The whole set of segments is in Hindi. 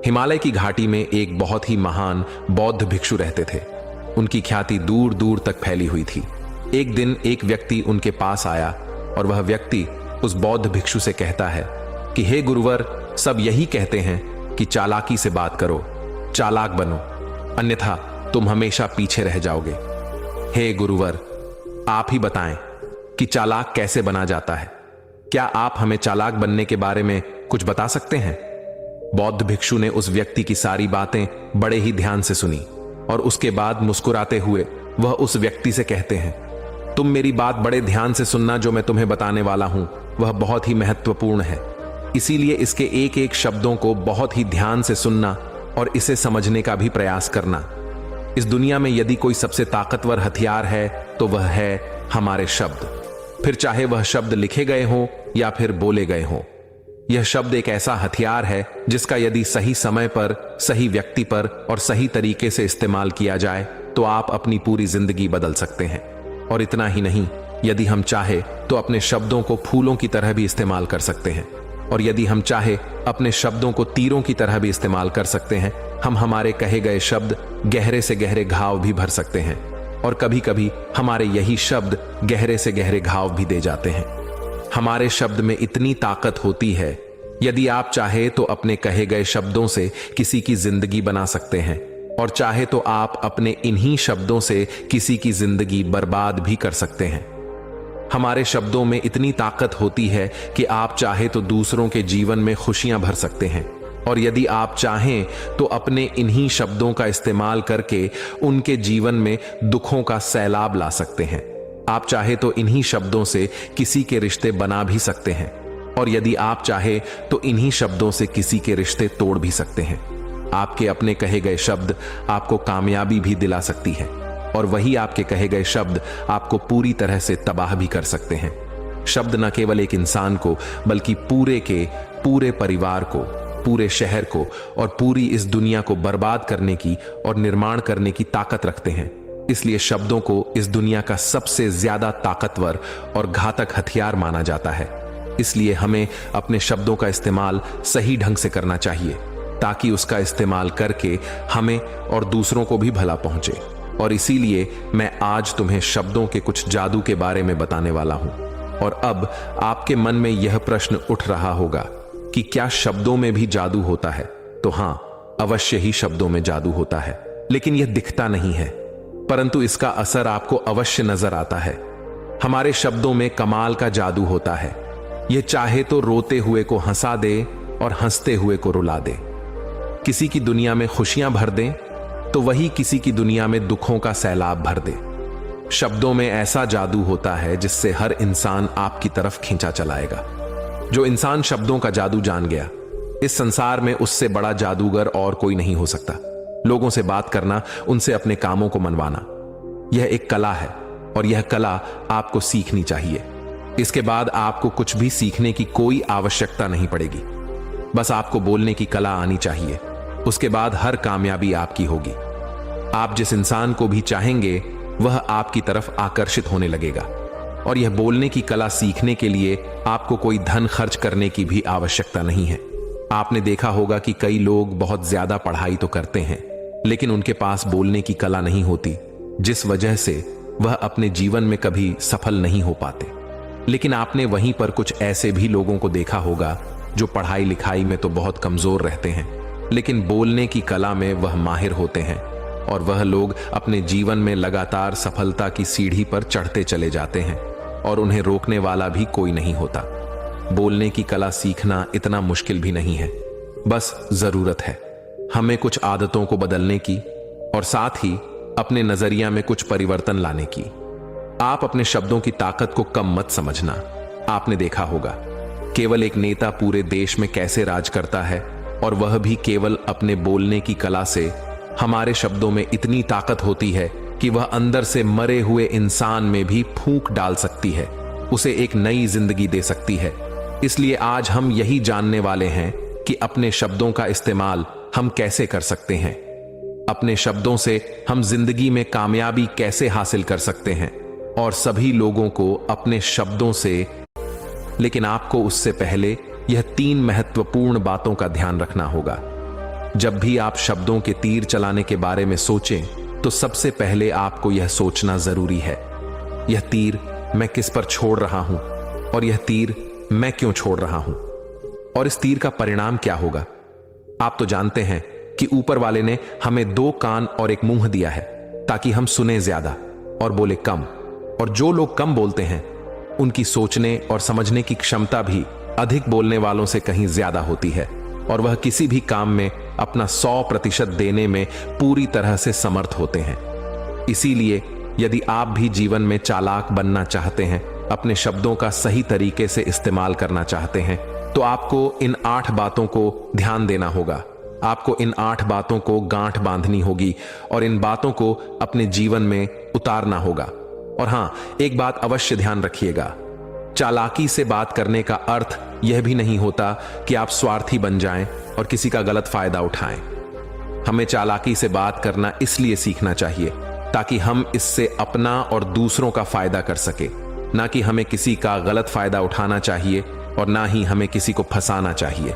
हिमालय की घाटी में एक बहुत ही महान बौद्ध भिक्षु रहते थे। उनकी ख्याति दूर दूर तक फैली हुई थी। एक दिन एक व्यक्ति उनके पास आया और वह व्यक्ति उस बौद्ध भिक्षु से कहता है कि हे गुरुवर, सब यही कहते हैं कि चालाकी से बात करो, चालाक बनो, अन्यथा तुम हमेशा पीछे रह जाओगे। हे गुरुवर, आप ही बताएं कि चालाक कैसे बना जाता है। क्या आप हमें चालाक बनने के बारे में कुछ बता सकते हैं? बौद्ध भिक्षु ने उस व्यक्ति की सारी बातें बड़े ही ध्यान से सुनी और उसके बाद मुस्कुराते हुए वह उस व्यक्ति से कहते हैं, तुम मेरी बात बड़े ध्यान से सुनना। जो मैं तुम्हें बताने वाला हूं वह बहुत ही महत्वपूर्ण है, इसीलिए इसके एक एक शब्दों को बहुत ही ध्यान से सुनना और इसे समझने का भी प्रयास करना। इस दुनिया में यदि कोई सबसे ताकतवर हथियार है तो वह है हमारे शब्द, फिर चाहे वह शब्द लिखे गए हों या फिर बोले गए हों। यह शब्द एक ऐसा हथियार है जिसका यदि सही समय पर, सही व्यक्ति पर और सही तरीके से इस्तेमाल किया जाए तो आप अपनी पूरी जिंदगी बदल सकते हैं। और इतना ही नहीं, यदि हम चाहे तो अपने शब्दों को फूलों की तरह भी इस्तेमाल कर सकते हैं, और यदि हम चाहे अपने शब्दों को तीरों की तरह भी इस्तेमाल कर सकते हैं। हम हमारे कहे गए शब्द गहरे से गहरे घाव भी भर सकते हैं, और कभी कभी हमारे यही शब्द गहरे से गहरे घाव भी दे जाते हैं। हमारे शब्द में इतनी ताकत होती है, यदि आप चाहे तो अपने कहे गए शब्दों से किसी की जिंदगी बना सकते हैं, और चाहे तो आप अपने इन्हीं शब्दों से किसी की जिंदगी बर्बाद भी कर सकते हैं। हमारे शब्दों में इतनी ताकत होती है कि आप चाहे तो दूसरों के जीवन में खुशियां भर सकते हैं, और यदि आप चाहें तो अपने इन्हीं शब्दों का इस्तेमाल करके उनके जीवन में दुखों का सैलाब ला सकते हैं। आप चाहे तो इन्हीं शब्दों से किसी के रिश्ते बना भी सकते हैं, और यदि आप चाहे तो इन्हीं शब्दों से किसी के रिश्ते तोड़ भी सकते हैं। आपके अपने कहे गए शब्द आपको कामयाबी भी दिला सकती है, और वही आपके कहे गए शब्द आपको पूरी तरह से तबाह भी कर सकते हैं। शब्द न केवल एक इंसान को बल्कि पूरे के पूरे परिवार को, पूरे शहर को और पूरी इस दुनिया को बर्बाद करने की और निर्माण करने की ताकत रखते हैं। इसलिए शब्दों को इस दुनिया का सबसे ज्यादा ताकतवर और घातक हथियार माना जाता है। इसलिए हमें अपने शब्दों का इस्तेमाल सही ढंग से करना चाहिए, ताकि उसका इस्तेमाल करके हमें और दूसरों को भी भला पहुंचे। और इसीलिए मैं आज तुम्हें शब्दों के कुछ जादू के बारे में बताने वाला हूं। और अब आपके मन में यह प्रश्न उठ रहा होगा कि क्या शब्दों में भी जादू होता है? तो हां, अवश्य ही शब्दों में जादू होता है, लेकिन यह दिखता नहीं है, परंतु इसका असर आपको अवश्य नजर आता है। हमारे शब्दों में कमाल का जादू होता है। यह चाहे तो रोते हुए को हंसा दे और हंसते हुए को रुला दे। किसी की दुनिया में खुशियां भर दे तो वही किसी की दुनिया में दुखों का सैलाब भर दे। शब्दों में ऐसा जादू होता है जिससे हर इंसान आपकी तरफ खींचा चलाएगा। जो इंसान शब्दों का जादू जान गया, इस संसार में उससे बड़ा जादूगर और कोई नहीं हो सकता। लोगों से बात करना, उनसे अपने कामों को मनवाना, यह एक कला है, और यह कला आपको सीखनी चाहिए। इसके बाद आपको कुछ भी सीखने की कोई आवश्यकता नहीं पड़ेगी। बस आपको बोलने की कला आनी चाहिए। उसके बाद हर कामयाबी आपकी होगी। आप जिस इंसान को भी चाहेंगे वह आपकी तरफ आकर्षित होने लगेगा। और यह बोलने की कला सीखने के लिए आपको कोई धन खर्च करने की भी आवश्यकता नहीं है। आपने देखा होगा कि कई लोग बहुत ज्यादा पढ़ाई तो करते हैं, लेकिन उनके पास बोलने की कला नहीं होती, जिस वजह से वह अपने जीवन में कभी सफल नहीं हो पाते। लेकिन आपने वहीं पर कुछ ऐसे भी लोगों को देखा होगा जो पढ़ाई लिखाई में तो बहुत कमजोर रहते हैं, लेकिन बोलने की कला में वह माहिर होते हैं, और वह लोग अपने जीवन में लगातार सफलता की सीढ़ी पर चढ़ते चले जाते हैं, और उन्हें रोकने वाला भी कोई नहीं होता। बोलने की कला सीखना इतना मुश्किल भी नहीं है, बस जरूरत है हमें कुछ आदतों को बदलने की, और साथ ही अपने नजरिया में कुछ परिवर्तन लाने की। आप अपने शब्दों की ताकत को कम मत समझना। आपने देखा होगा केवल एक नेता पूरे देश में कैसे राज करता है, और वह भी केवल अपने बोलने की कला से। हमारे शब्दों में इतनी ताकत होती है कि वह अंदर से मरे हुए इंसान में भी फूंक डाल सकती है, उसे एक नई जिंदगी दे सकती है। इसलिए आज हम यही जानने वाले हैं कि अपने शब्दों का इस्तेमाल हम कैसे कर सकते हैं। अपने शब्दों से हम जिंदगी में कामयाबी कैसे हासिल कर सकते हैं, और सभी लोगों को अपने शब्दों से। लेकिन आपको उससे पहले यह 3 महत्वपूर्ण बातों का ध्यान रखना होगा। जब भी आप शब्दों के तीर चलाने के बारे में सोचें तो सबसे पहले आपको यह सोचना जरूरी है, यह तीर मैं किस पर छोड़ रहा हूं और यह तीर मैं क्यों छोड़ रहा हूं और इस तीर का परिणाम क्या होगा। आप तो जानते हैं कि ऊपर वाले ने हमें 2 कान और 1 मुंह दिया है ताकि हम सुने ज्यादा और बोले कम, और जो लोग कम बोलते हैं उनकी सोचने और समझने की क्षमता भी अधिक बोलने वालों से कहीं ज्यादा होती है और वह किसी भी काम में अपना 100% देने में पूरी तरह से समर्थ होते हैं। इसीलिए यदि आप भी जीवन में चालाक बनना चाहते हैं, अपने शब्दों का सही तरीके से इस्तेमाल करना चाहते हैं, तो आपको इन 8 बातों को ध्यान देना होगा। आपको इन 8 बातों को गांठ बांधनी होगी और इन बातों को अपने जीवन में उतारना होगा। और हां, एक बात अवश्य ध्यान रखिएगा, चालाकी से बात करने का अर्थ यह भी नहीं होता कि आप स्वार्थी बन जाएं और किसी का गलत फायदा उठाएं। हमें चालाकी से बात करना इसलिए सीखना चाहिए ताकि हम इससे अपना और दूसरों का फायदा कर सके, ना कि हमें किसी का गलत फायदा उठाना चाहिए और ना ही हमें किसी को फंसाना चाहिए।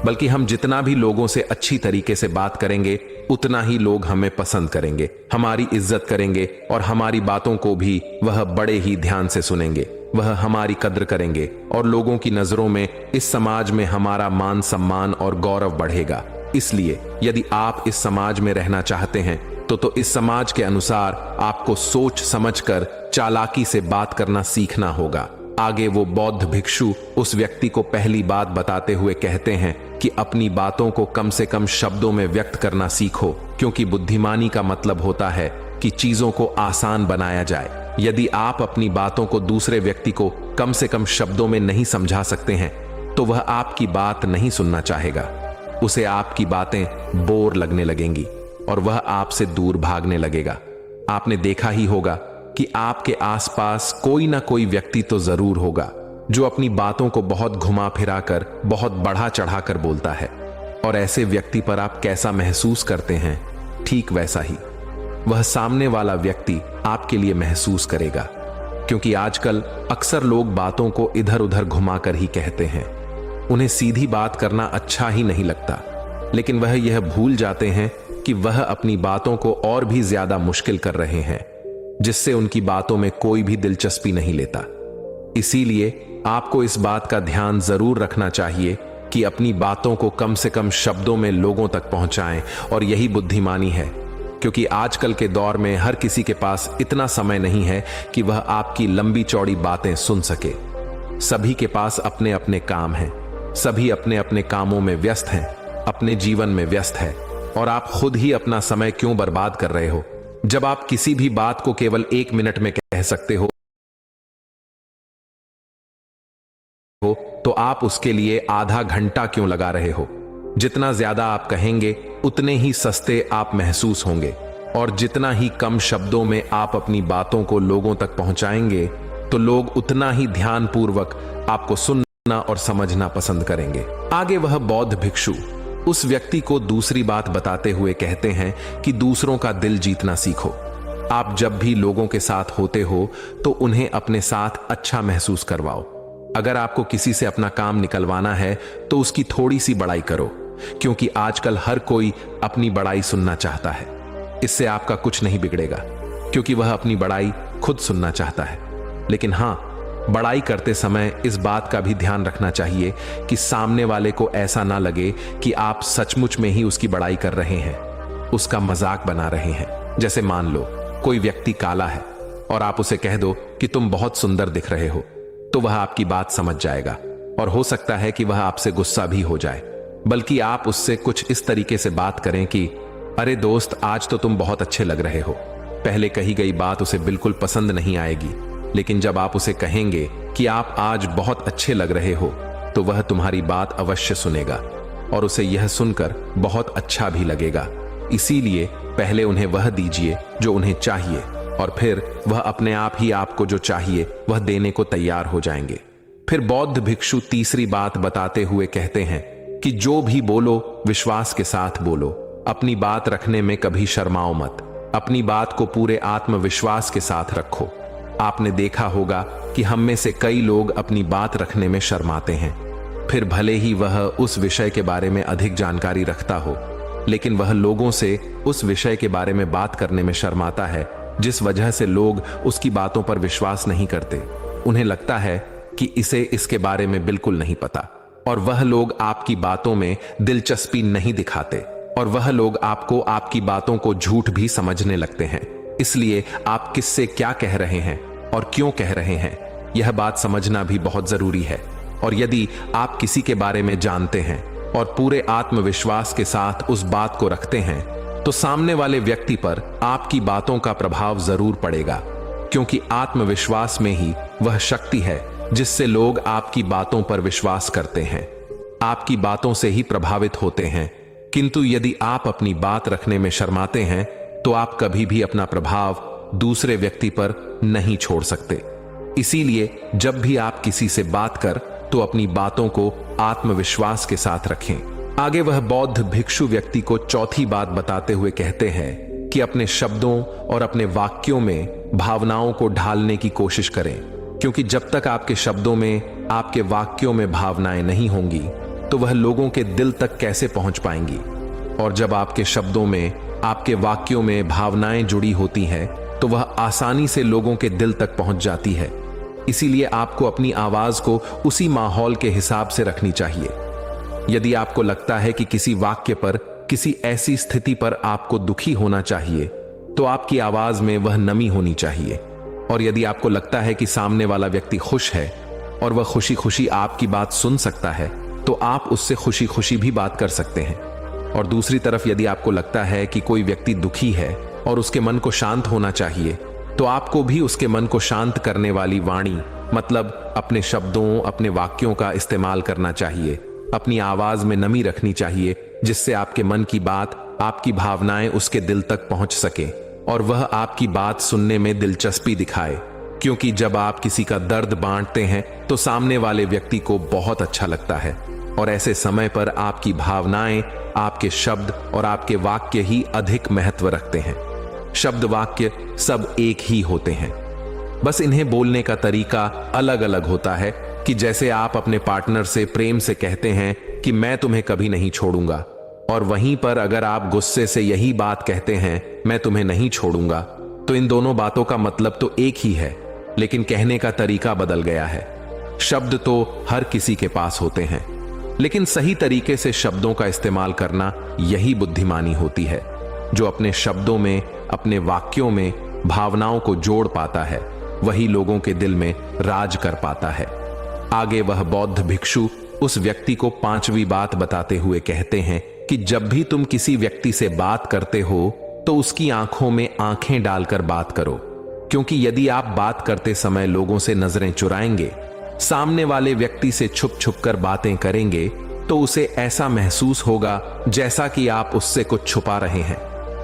बल्कि हम जितना भी लोगों से अच्छी तरीके से बात करेंगे उतना ही लोग हमें पसंद करेंगे, हमारी इज्जत करेंगे और हमारी बातों को भी वह बड़े ही ध्यान से सुनेंगे, वह हमारी कद्र करेंगे और लोगों की नजरों में इस समाज में हमारा मान सम्मान और गौरव बढ़ेगा। इसलिए यदि आप इस समाज में रहना चाहते हैं तो इस समाज के अनुसार आपको सोच समझकर चालाकी से बात करना सीखना होगा। आगे वो बौद्ध भिक्षु उस व्यक्ति को पहली बात बताते हुए कहते हैं कि अपनी बातों को कम से कम शब्दों में व्यक्त करना सीखो, क्योंकि बुद्धिमानी का मतलब होता है कि चीजों को आसान बनाया जाए। यदि आप अपनी बातों को दूसरे व्यक्ति को कम से कम शब्दों में नहीं समझा सकते हैं तो वह आपकी बात नहीं सुनना चाहेगा, उसे आपकी बातें बोर लगने लगेंगी और वह आपसे दूर भागने लगेगा। आपने देखा ही होगा कि आपके आसपास कोई ना कोई व्यक्ति तो जरूर होगा जो अपनी बातों को बहुत घुमा फिरा कर, बहुत बढ़ा चढ़ा कर बोलता है, और ऐसे व्यक्ति पर आप कैसा महसूस करते हैं, ठीक वैसा ही वह सामने वाला व्यक्ति आपके लिए महसूस करेगा। क्योंकि आजकल अक्सर लोग बातों को इधर उधर घुमाकर ही कहते हैं, उन्हें सीधी बात करना अच्छा ही नहीं लगता, लेकिन वह यह भूल जाते हैं कि वह अपनी बातों को और भी ज्यादा मुश्किल कर रहे हैं, जिससे उनकी बातों में कोई भी दिलचस्पी नहीं लेता। इसीलिए आपको इस बात का ध्यान जरूर रखना चाहिए कि अपनी बातों को कम से कम शब्दों में लोगों तक पहुंचाएं, और यही बुद्धिमानी है। क्योंकि आजकल के दौर में हर किसी के पास इतना समय नहीं है कि वह आपकी लंबी चौड़ी बातें सुन सके। सभी के पास अपने अपने काम हैं, सभी अपने अपने कामों में व्यस्त हैं, अपने जीवन में व्यस्त है, और आप खुद ही अपना समय क्यों बर्बाद कर रहे हो जब आप किसी भी बात को केवल 1 मिनट में कह सकते हो, तो आप उसके लिए आधा घंटा क्यों लगा रहे हो। जितना ज्यादा आप कहेंगे उतने ही सस्ते आप महसूस होंगे, और जितना ही कम शब्दों में आप अपनी बातों को लोगों तक पहुंचाएंगे तो लोग उतना ही ध्यानपूर्वक आपको सुनना और समझना पसंद करेंगे। आगे वह बौद्ध भिक्षु उस व्यक्ति को दूसरी बात बताते हुए कहते हैं कि दूसरों का दिल जीतना सीखो। आप जब भी लोगों के साथ होते हो तो उन्हें अपने साथ अच्छा महसूस करवाओ। अगर आपको किसी से अपना काम निकलवाना है तो उसकी थोड़ी सी बड़ाई करो, क्योंकि आजकल हर कोई अपनी बड़ाई सुनना चाहता है। इससे आपका कुछ नहीं बिगड़ेगा, क्योंकि वह अपनी बड़ाई खुद सुनना चाहता है। लेकिन हां, बड़ाई करते समय इस बात का भी ध्यान रखना चाहिए कि सामने वाले को ऐसा ना लगे कि आप सचमुच में ही उसकी बड़ाई कर रहे हैं, उसका मजाक बना रहे हैं। जैसे मान लो कोई व्यक्ति काला है और आप उसे कह दो कि तुम बहुत सुंदर दिख रहे हो, तो वह आपकी बात समझ जाएगा और हो सकता है कि वह आपसे गुस्सा भी हो जाए। बल्कि आप उससे कुछ इस तरीके से बात करें कि अरे दोस्त, आज तो तुम बहुत अच्छे लग रहे हो। पहले कही गई बात उसे बिल्कुल पसंद नहीं आएगी, लेकिन जब आप उसे कहेंगे कि आप आज बहुत अच्छे लग रहे हो तो वह तुम्हारी बात अवश्य सुनेगा और उसे यह सुनकर बहुत अच्छा भी लगेगा। इसीलिए पहले उन्हें वह दीजिए जो उन्हें चाहिए, और फिर वह अपने आप ही आपको जो चाहिए वह देने को तैयार हो जाएंगे। फिर बौद्ध भिक्षु तीसरी बात बताते हुए कहते हैं कि जो भी बोलो विश्वास के साथ बोलो, अपनी बात रखने में कभी शर्माओ मत, अपनी बात को पूरे आत्मविश्वास के साथ रखो। आपने देखा होगा कि हम में से कई लोग अपनी बात रखने में शर्माते हैं, फिर भले ही वह उस विषय के बारे में अधिक जानकारी रखता हो, लेकिन वह लोगों से उस विषय के बारे में बात करने में शर्माता है जिस वजह से लोग उसकी बातों पर विश्वास नहीं करते। उन्हें लगता है कि इसे इसके बारे में बिल्कुल नहीं पता, और वह लोग आपकी बातों में दिलचस्पी नहीं दिखाते, और वह लोग आपको आपकी बातों को झूठ भी समझने लगते हैं। इसलिए आप किससे क्या कह रहे हैं और क्यों कह रहे हैं, यह बात समझना भी बहुत जरूरी है। और यदि आप किसी के बारे में जानते हैं और पूरे आत्मविश्वास के साथ उस बात को रखते हैं, तो सामने वाले व्यक्ति पर आपकी बातों का प्रभाव जरूर पड़ेगा, क्योंकि आत्मविश्वास में ही वह शक्ति है जिससे लोग आपकी बातों पर विश्वास करते हैं, आपकी बातों से ही प्रभावित होते हैं। किंतु यदि आप अपनी बात रखने में शर्माते हैं तो आप कभी भी अपना प्रभाव दूसरे व्यक्ति पर नहीं छोड़ सकते। इसीलिए जब भी आप किसी से बात कर तो अपनी बातों को आत्मविश्वास के साथ रखें। आगे वह बौद्ध भिक्षु व्यक्ति को चौथी बात बताते हुए कहते हैं कि अपने शब्दों और अपने वाक्यों में भावनाओं को ढालने की कोशिश करें, क्योंकि जब तक आपके शब्दों में, आपके वाक्यों में भावनाएं नहीं होंगी तो वह लोगों के दिल तक कैसे पहुंच पाएंगी। और जब आपके शब्दों में, आपके वाक्यों में भावनाएं जुड़ी होती हैं तो वह आसानी से लोगों के दिल तक पहुंच जाती है। इसीलिए आपको अपनी आवाज को उसी माहौल के हिसाब से रखनी चाहिए। यदि आपको लगता है कि किसी वाक्य पर, किसी ऐसी स्थिति पर आपको दुखी होना चाहिए, तो आपकी आवाज में वह नमी होनी चाहिए। और यदि आपको लगता है कि सामने वाला व्यक्ति खुश है और वह खुशी खुशी आपकी बात सुन सकता है, तो आप उससे खुशी खुशी भी बात कर सकते हैं। और दूसरी तरफ यदि आपको लगता है कि कोई व्यक्ति दुखी है और उसके मन को शांत होना चाहिए, तो आपको भी उसके मन को शांत करने वाली वाणी, मतलब अपने शब्दों, अपने वाक्यों का इस्तेमाल करना चाहिए। अपनी आवाज में नमी रखनी चाहिए जिससे आपके मन की बात, आपकी भावनाएं उसके दिल तक पहुंच सके और वह आपकी बात सुनने में दिलचस्पी दिखाए। क्योंकि जब आप किसी का दर्द बांटते हैं तो सामने वाले व्यक्ति को बहुत अच्छा लगता है, और ऐसे समय पर आपकी भावनाएं, आपके शब्द और आपके वाक्य ही अधिक महत्व रखते हैं। शब्द, वाक्य सब एक ही होते हैं, बस इन्हें बोलने का तरीका अलग अलग होता है। कि जैसे आप अपने पार्टनर से प्रेम से कहते हैं कि मैं तुम्हें कभी नहीं छोड़ूंगा, और वहीं पर अगर आप गुस्से से यही बात कहते हैं, मैं तुम्हें नहीं छोड़ूंगा, तो इन दोनों बातों का मतलब तो एक ही है, लेकिन कहने का तरीका बदल गया है। शब्द तो हर किसी के पास होते हैं, लेकिन सही तरीके से शब्दों का इस्तेमाल करना यही बुद्धिमानी होती है। जो अपने शब्दों में, अपने वाक्यों में भावनाओं को जोड़ पाता है, वही लोगों के दिल में राज कर पाता है। आगे वह बौद्ध भिक्षु उस व्यक्ति को पांचवी बात बताते हुए कहते हैं कि जब भी तुम किसी व्यक्ति से बात करते हो तो उसकी आंखों में आंखें डालकर बात करो, क्योंकि यदि आप बात करते समय लोगों से नजरें चुराएंगे, सामने वाले व्यक्ति से छुप छुप कर बातें करेंगे, तो उसे ऐसा महसूस होगा जैसा कि आप उससे कुछ छुपा रहे हैं,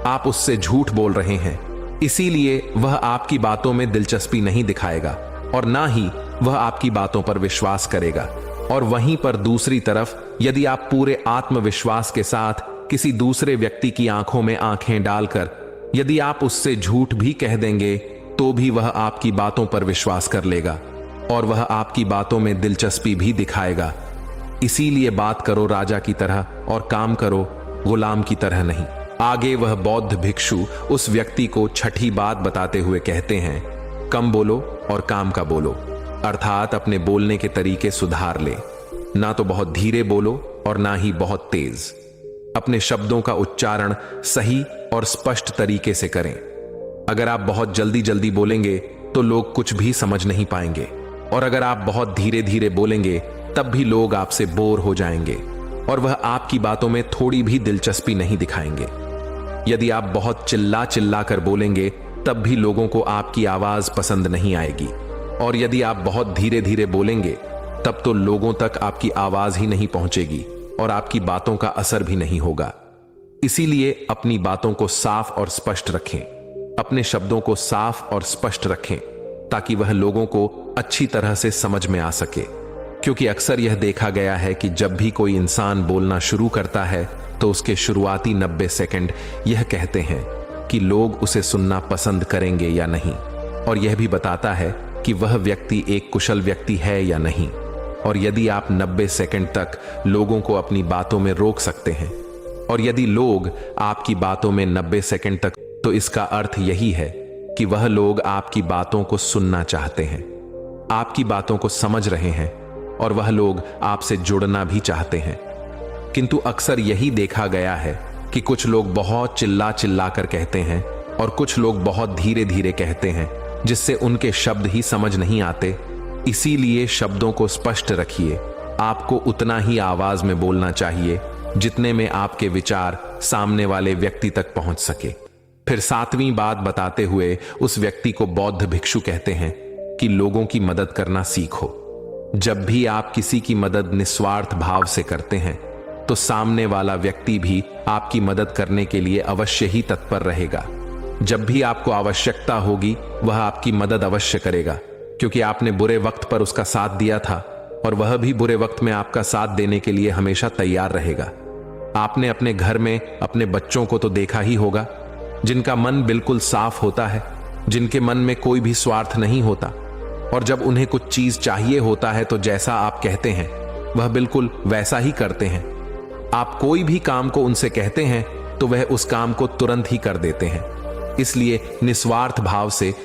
आप उससे झूठ बोल रहे हैं। इसीलिए वह आपकी बातों में दिलचस्पी नहीं दिखाएगा और ना ही वह आपकी बातों पर विश्वास करेगा। और वहीं पर दूसरी तरफ यदि आप पूरे आत्मविश्वास के साथ किसी दूसरे व्यक्ति की आंखों में आंखें डालकर यदि आप उससे झूठ भी कह देंगे, तो भी वह आपकी बातों पर विश्वास कर लेगा और वह आपकी बातों में दिलचस्पी भी दिखाएगा। इसीलिए बात करो राजा की तरह और काम करो गुलाम की तरह नहीं। आगे वह बौद्ध भिक्षु उस व्यक्ति को छठी बात बताते हुए कहते हैं, कम बोलो और काम का बोलो, अर्थात अपने बोलने के तरीके सुधार ले। ना तो बहुत धीरे बोलो और ना ही बहुत तेज। अपने शब्दों का उच्चारण सही और स्पष्ट तरीके से करें। अगर आप बहुत जल्दी जल्दी बोलेंगे तो लोग कुछ भी समझ नहीं पाएंगे, और अगर आप बहुत धीरे धीरे बोलेंगे तब भी लोग आपसे बोर हो जाएंगे और वह आपकी बातों में थोड़ी भी दिलचस्पी नहीं दिखाएंगे। यदि आप बहुत चिल्ला चिल्ला कर बोलेंगे तब भी लोगों को आपकी आवाज पसंद नहीं आएगी, और यदि आप बहुत धीरे धीरे बोलेंगे तब तो लोगों तक आपकी आवाज ही नहीं पहुंचेगी और आपकी बातों का असर भी नहीं होगा। इसीलिए अपनी बातों को साफ और स्पष्ट रखें, अपने शब्दों को साफ और स्पष्ट रखें ताकि वह लोगों को अच्छी तरह से समझ में आ सके। क्योंकि अक्सर यह देखा गया है कि जब भी कोई इंसान बोलना शुरू करता है तो उसके शुरुआती 90 सेकंड यह कहते हैं कि लोग उसे सुनना पसंद करेंगे या नहीं, और यह भी बताता है कि वह व्यक्ति एक कुशल व्यक्ति है या नहीं। और यदि आप 90 सेकंड तक लोगों को अपनी बातों में रोक सकते हैं और यदि लोग आपकी बातों में 90 सेकंड तक, तो इसका अर्थ यही है कि वह लोग आपकी बातों को सुनना चाहते हैं, आपकी बातों को समझ रहे हैं और वह लोग आपसे जुड़ना भी चाहते हैं। किंतु अक्सर यही देखा गया है कि कुछ लोग बहुत चिल्ला चिल्ला कर कहते हैं और कुछ लोग बहुत धीरे धीरे कहते हैं, जिससे उनके शब्द ही समझ नहीं आते। इसीलिए शब्दों को स्पष्ट रखिए। आपको उतना ही आवाज में बोलना चाहिए जितने में आपके विचार सामने वाले व्यक्ति तक पहुंच सके। फिर 7वीं बात बताते हुए उस व्यक्ति को बौद्ध भिक्षु कहते हैं कि लोगों की मदद करना सीखो। जब भी आप किसी की मदद निस्वार्थ भाव से करते हैं तो सामने वाला व्यक्ति भी आपकी मदद करने के लिए अवश्य ही तत्पर रहेगा। जब भी आपको आवश्यकता होगी वह आपकी मदद अवश्य करेगा, क्योंकि आपने बुरे वक्त पर उसका साथ दिया था और वह भी बुरे वक्त में आपका साथ देने के लिए हमेशा तैयार रहेगा। आपने अपने घर में अपने बच्चों को तो देखा ही होगा, जिनका मन बिल्कुल साफ होता है, जिनके मन में कोई भी स्वार्थ नहीं होता, और जब उन्हें कुछ चीज चाहिए होता है तो जैसा आप कहते हैं वह बिल्कुल वैसा ही करते हैं। आप कोई भी काम को उनसे कहते हैं तो वह उस काम को तुरंत ही कर देते हैं। इसलिए निस्वार्थ भाव से